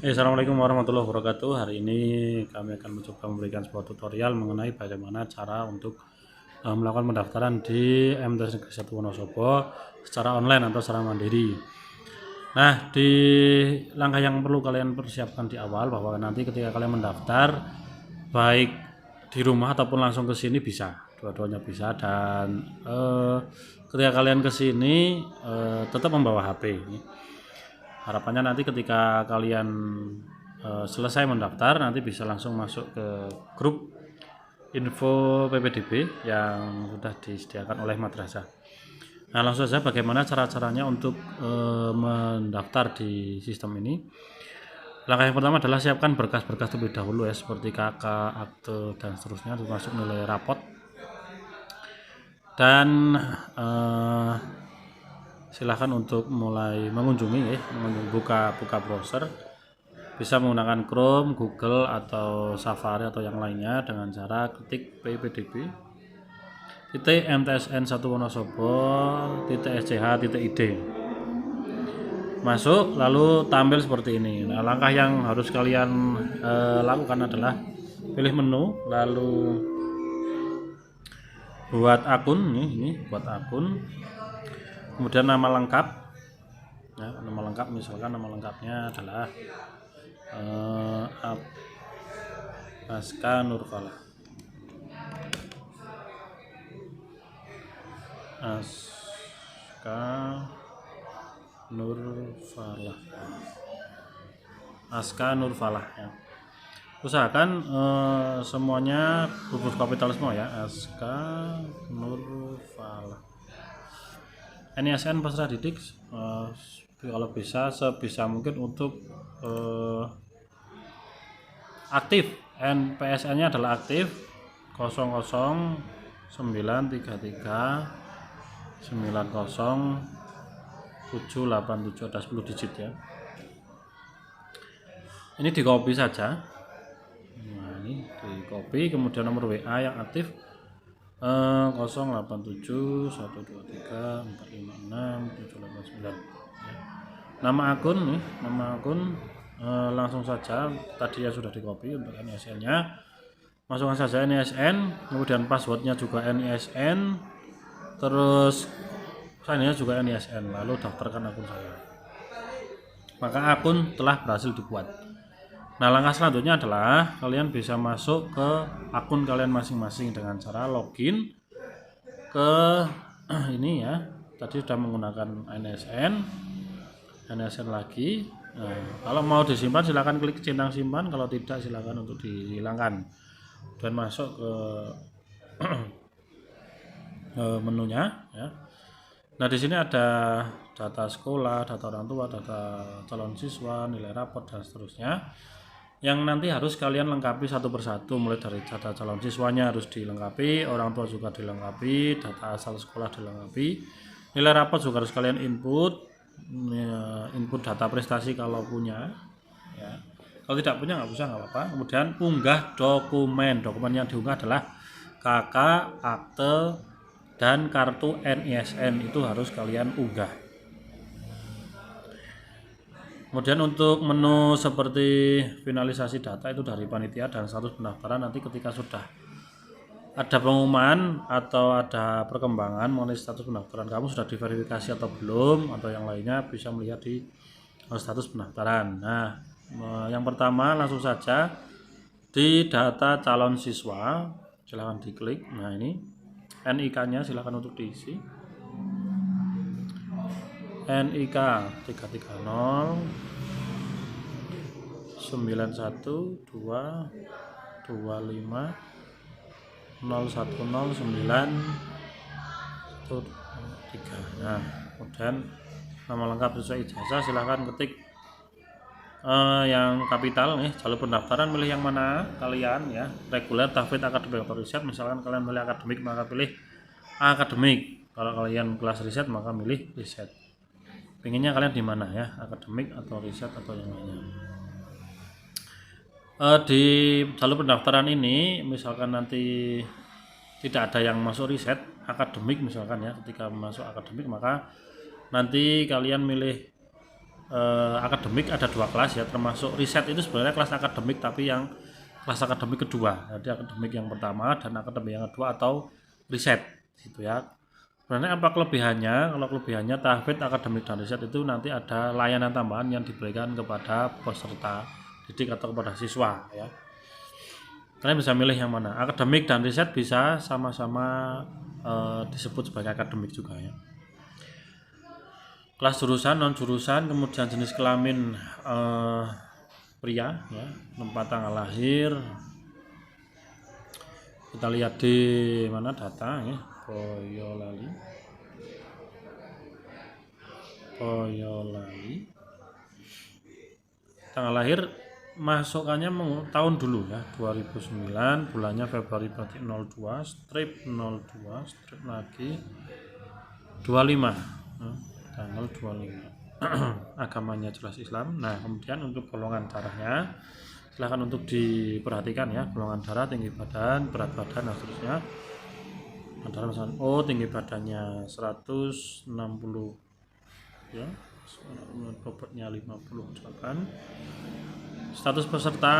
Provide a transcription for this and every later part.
Assalamualaikum warahmatullahi wabarakatuh. Hari ini kami akan mencoba memberikan sebuah tutorial mengenai bagaimana cara untuk melakukan pendaftaran di MTs Negeri 1 Wonosobo secara online atau secara mandiri. Nah, di langkah yang perlu kalian persiapkan di awal bahwa nanti ketika kalian mendaftar, baik di rumah ataupun langsung ke sini bisa, dua-duanya bisa. Dan ketika kalian ke sini tetap membawa HP. Harapannya nanti ketika kalian selesai mendaftar, nanti bisa langsung masuk ke grup info PPDB yang sudah disediakan oleh madrasah. Nah, langsung saja bagaimana cara-caranya untuk mendaftar di sistem ini. Langkah yang pertama adalah siapkan berkas-berkas terlebih dahulu ya, seperti KK, akte, dan seterusnya, termasuk nilai rapot. Dan silahkan untuk mulai mengunjungi ya, buka browser. Bisa menggunakan Chrome, Google, atau Safari atau yang lainnya dengan cara ketik ppdb .mtsn1wonosobo.sch.id, masuk, lalu tampil seperti ini. Nah, langkah yang harus kalian lakukan adalah pilih menu, lalu buat akun. Ini buat akun, kemudian nama lengkap ya, nama lengkap misalkan nama lengkapnya adalah Aska Nurfalah. Aska Nurfalah ya. Usahakan semuanya huruf kapital semua ya. Aska Nurfalah. NISN peserta didik kalau bisa sebisa mungkin untuk aktif. NPSN-nya adalah aktif 00937900787, ada 10 digit ya. Ini di copy saja. Nah, ini di copy, kemudian nomor WA yang aktif 087123456789. Nama akun nih, nama akun langsung saja tadi ya sudah di copy. Untuk NISN-nya masukkan saja NISN, kemudian passwordnya juga NISN, terus signnya juga NISN, lalu daftarkan akun saya. Maka akun telah berhasil dibuat. Nah, langkah selanjutnya adalah kalian bisa masuk ke akun kalian masing-masing dengan cara login ke ini ya. Tadi sudah menggunakan NISN lagi. Nah, kalau mau disimpan silakan klik centang simpan, kalau tidak silakan untuk dihilangkan dan masuk ke menunya ya. Nah, di sini ada data sekolah, data orang tua, data calon siswa, nilai rapot, dan seterusnya, yang nanti harus kalian lengkapi satu persatu. Mulai dari data calon siswanya harus dilengkapi, orang tua juga dilengkapi, data asal sekolah dilengkapi, nilai rapot juga harus kalian input data prestasi kalau punya ya. Kalau tidak punya nggak usah, nggak apa-apa. Kemudian unggah dokumen yang diunggah adalah KK, akte, dan kartu NISN, itu harus kalian unggah. Kemudian untuk menu seperti finalisasi data itu dari panitia dan status pendaftaran, nanti ketika sudah ada pengumuman atau ada perkembangan mengenai status pendaftaran kamu sudah diverifikasi atau belum, atau yang lainnya, bisa melihat di status pendaftaran. Nah, yang pertama langsung saja di data calon siswa, silahkan diklik. Nah, ini NIK-nya silahkan untuk diisi. NIK 330 91225 010913. Nah, kemudian nama lengkap sesuai ijazah, silahkan ketik yang kapital nih. Jalur pendaftaran milih yang mana kalian ya, reguler, tahfidz, akademik, atau riset. Misalkan kalian milih akademik maka pilih akademik, kalau kalian kelas riset maka milih riset. Pengennya kalian di mana ya, akademik atau riset atau yang lainnya. Di jalur pendaftaran ini misalkan nanti tidak ada yang masuk riset, akademik misalkan ya, ketika masuk akademik maka nanti kalian milih akademik ada 2 kelas ya, termasuk riset itu sebenarnya kelas akademik, tapi yang kelas akademik kedua. Jadi akademik yang pertama dan akademik yang kedua atau riset gitu ya. Sebenarnya apa kelebihannya? Kalau kelebihannya tahfidz, akademik dan riset itu nanti ada layanan tambahan yang diberikan kepada peserta didik atau kepada siswa ya. Kalian bisa milih yang mana. Akademik dan riset bisa sama-sama disebut sebagai akademik juga ya. Kelas jurusan, non jurusan, kemudian jenis kelamin pria ya, tempat tanggal lahir. Kita lihat di mana data ya, Boyolali. Tanggal lahir masukannya tahun dulu ya, 2009, bulannya Februari berarti 02, strip 02, strip lagi 25 tanggal 25. Agamanya jelas Islam. Nah kemudian untuk golongan darahnya silahkan untuk diperhatikan ya, golongan darah, tinggi badan, berat badan dan seterusnya. Darah misalkan tinggi badannya 160 ya, bobotnya 58. Status peserta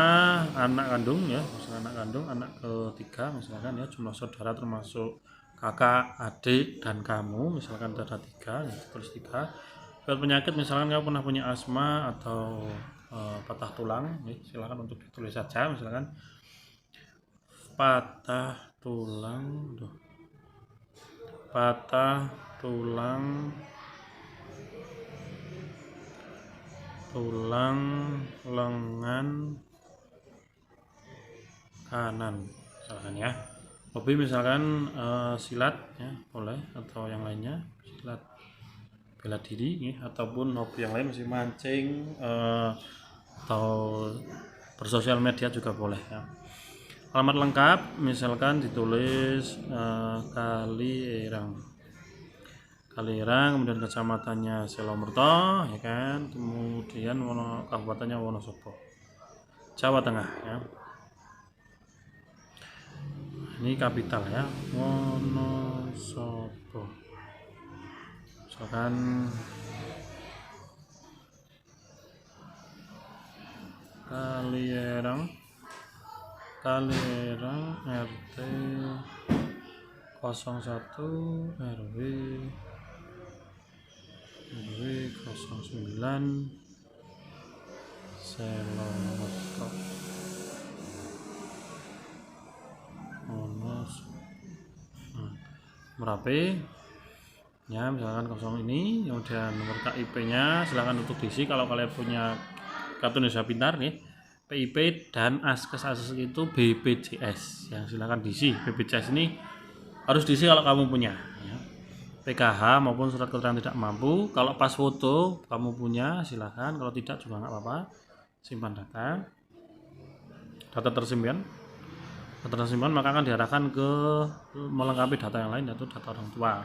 anak kandung ya, misalkan anak kandung, anak ketiga misalkan ya, jumlah saudara termasuk kakak, adik dan kamu misalkan ada 3 ya, tulis 3. Penyakit misalkan kamu pernah punya asma atau patah tulang ya, silakan untuk ditulis saja, misalkan patah tulang lengan kanan misalkan ya. Hobi misalkan silat ya boleh, atau yang lainnya silat bela diri ya, ataupun hobi yang lain masih mancing atau bersosial media juga boleh ya. Alamat lengkap misalkan ditulis Kalirang, kemudian kecamatannya Selomerto ya kan, kemudian kabupatennya Wonosobo, Jawa Tengah ya. Ini kapital ya, Wonosobo. Misalkan Kalirang RT 01 RW 09 Selomerto Merapi ya, misalkan 0 ini, kemudian nomor KIP-nya silahkan untuk diisi kalau kalian punya kartu Indonesia Pintar nih, PIP dan akses itu BPJS yang silahkan diisi. BPJS ini harus diisi kalau kamu punya ya. PKH maupun surat keterangan tidak mampu, kalau pas foto kamu punya silahkan, kalau tidak juga nggak apa-apa. Simpan data tersimpan maka akan diarahkan ke melengkapi data yang lain, yaitu data orang tua.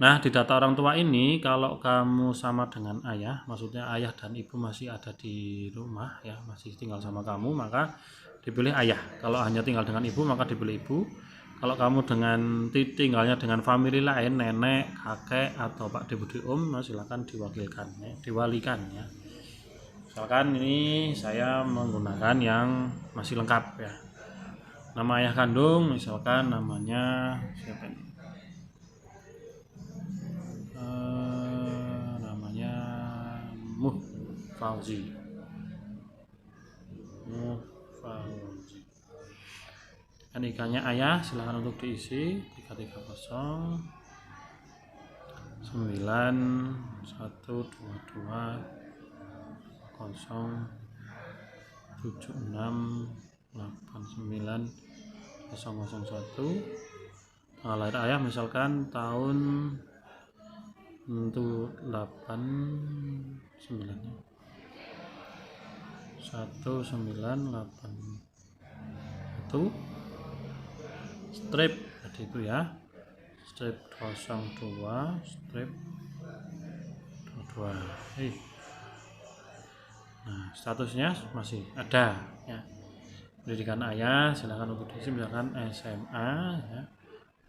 Nah di data orang tua ini kalau kamu sama dengan ayah, maksudnya ayah dan ibu masih ada di rumah ya, masih tinggal sama kamu, maka dipilih ayah. Kalau hanya tinggal dengan ibu maka dipilih ibu. Kalau kamu tinggalnya dengan famili lain, nenek, kakek atau pak de budi silakan diwalikan ya. Misalkan ini saya menggunakan yang masih lengkap ya. Nama ayah kandung misalkan namanya siapa ini? Namanya Fauzi. Nikahnya ayah silahkan untuk diisi 330 9122 07689 001. Tanggal lahir ayah misalkan tahun 89 1981 strip tadi itu ya, strip 02 strip 22. Nah statusnya masih ada ya. Pendidikan ayah silahkan untuk diisi, misalkan SMA ya.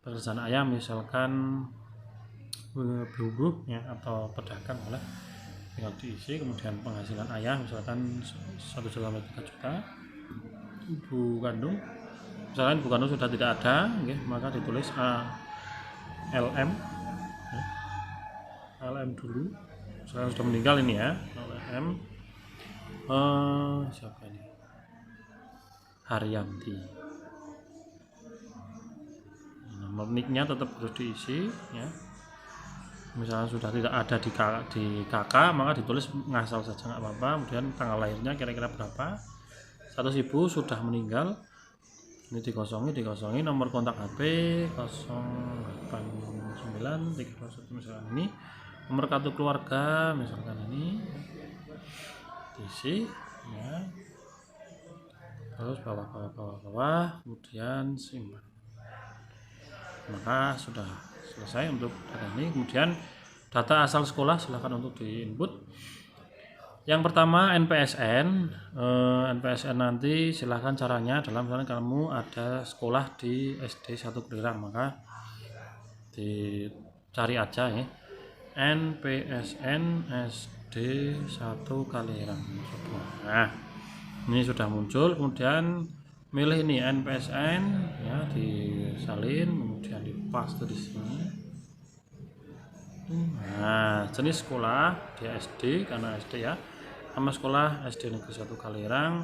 Pekerjaan ayah misalkan buruh ya, atau pedagang boleh. tinggal diisi. Kemudian penghasilan ayah misalkan 1,3 juta, ibu kandung misalkan ibu kandung sudah tidak ada, maka ditulis ALM, ALM dulu, misalkan sudah meninggal ini ya, ALM siapa ini, Haryanti. Nomor NIK-nya tetap harus diisi ya. Misalnya sudah tidak ada di KK, maka ditulis ngasal saja nggak apa-apa. Kemudian tanggal lahirnya kira-kira berapa, status ibu sudah meninggal, ini dikosongi, nomor kontak HP 08931 misalkan ini, nomor kartu keluarga misalkan ini diisi ya, terus bawah, kemudian simpan, maka sudah selesai untuk data ini. Kemudian data asal sekolah silakan untuk di-input. Yang pertama NPSN. NPSN nanti silahkan caranya adalah misalnya kamu ada sekolah di SD 1 Kelirang, maka dicari aja ya NPSN SD 1 Kelirang. Nah ini sudah muncul, kemudian milih ini NPSN ya, disalin, kemudian dipaste di sini. Nah jenis sekolah dia SD karena SD ya, nama sekolah SD Negeri 1 Kelirang,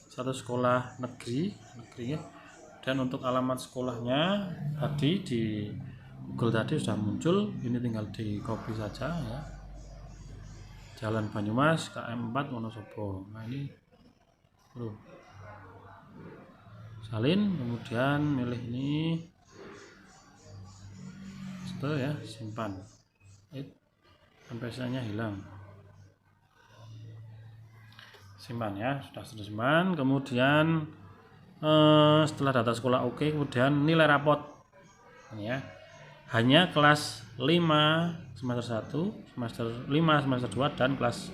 satu sekolah negeri ya. Dan untuk alamat sekolahnya tadi di Google tadi sudah muncul, ini tinggal di copy saja ya, Jalan Banyumas KM 4 Wonosobo. Nah ini salin, kemudian milih ini itu ya, simpan. NPSN-nya hilang, simpan ya, sudah simpan. Kemudian setelah data sekolah oke, kemudian nilai rapot ini ya, hanya kelas 5 semester 1, semester 5 semester 2 dan kelas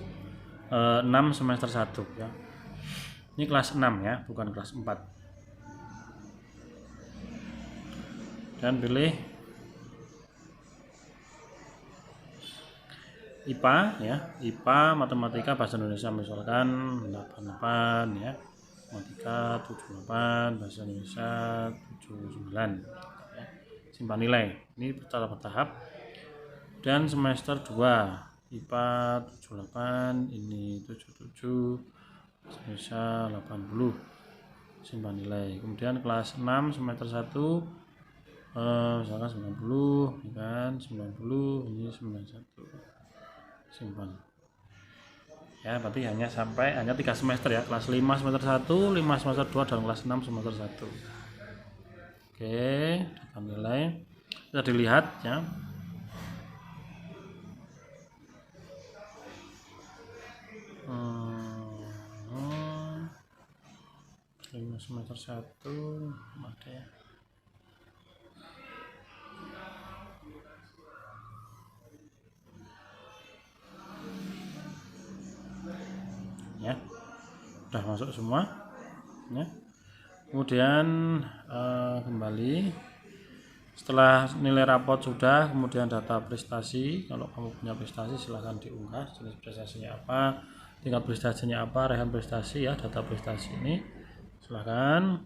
6 semester 1 ya. Ini kelas 6 ya, bukan kelas 4. Dan pilih IPA ya, IPA, matematika, bahasa Indonesia misalkan 88 ya, matematika 78, bahasa Indonesia 79 ya. Simpan nilai, ini secara bertahap. Dan semester 2 IPA 78, ini 77, bahasa Indonesia 80, simpan nilai. Kemudian kelas 6 semester 1 misalkan 90 kan, 90 ini 91, simpan ya. Berarti hanya 3 semester ya, kelas 5 semester 1, 5 semester 2 dan kelas 6 semester 1. Oke, data nilai bisa dilihat ya. Semester 1 ada ya. Ya, udah masuk semua ya. Kemudian kembali setelah nilai rapot sudah, kemudian data prestasi. Kalau kamu punya prestasi silahkan diunggah, jenis prestasinya apa, tingkat prestasinya apa, raihan prestasi ya, data prestasi ini silahkan.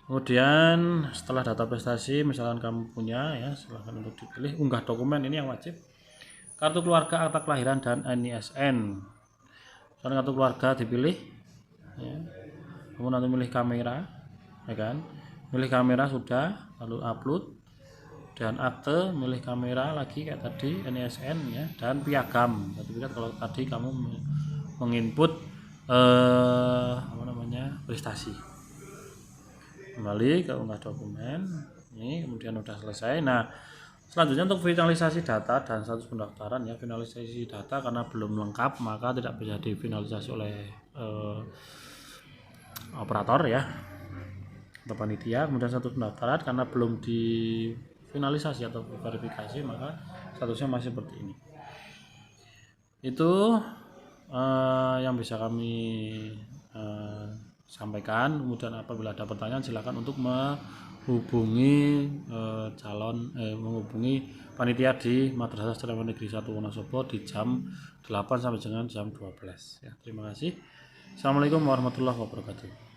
Kemudian setelah data prestasi misalkan kamu punya ya, silahkan untuk dipilih unggah dokumen, ini yang wajib, kartu keluarga, akta kelahiran dan NISN. Misalkan kartu keluarga dipilih ya, kamu nanti milih kamera ya kan, milih kamera sudah, lalu upload, dan akte milih kamera lagi kayak tadi, NISN ya, dan piagam. Sertifikat kalau tadi kamu menginput prestasi. Kembali ke unggah dokumen ini, kemudian udah selesai. Nah selanjutnya untuk finalisasi data dan status pendaftaran ya, finalisasi data karena belum lengkap maka tidak bisa difinalisasi oleh operator ya atau panitia. Kemudian status pendaftaran karena belum difinalisasi atau verifikasi maka statusnya masih seperti ini. Itu yang bisa kami sampaikan. Kemudian apabila ada pertanyaan silakan untuk hubungi menghubungi panitia di Madrasah Asrama Negeri 1 Wonosobo di jam 8 sampai dengan jam 12 ya. Terima kasih. Assalamualaikum warahmatullahi wabarakatuh.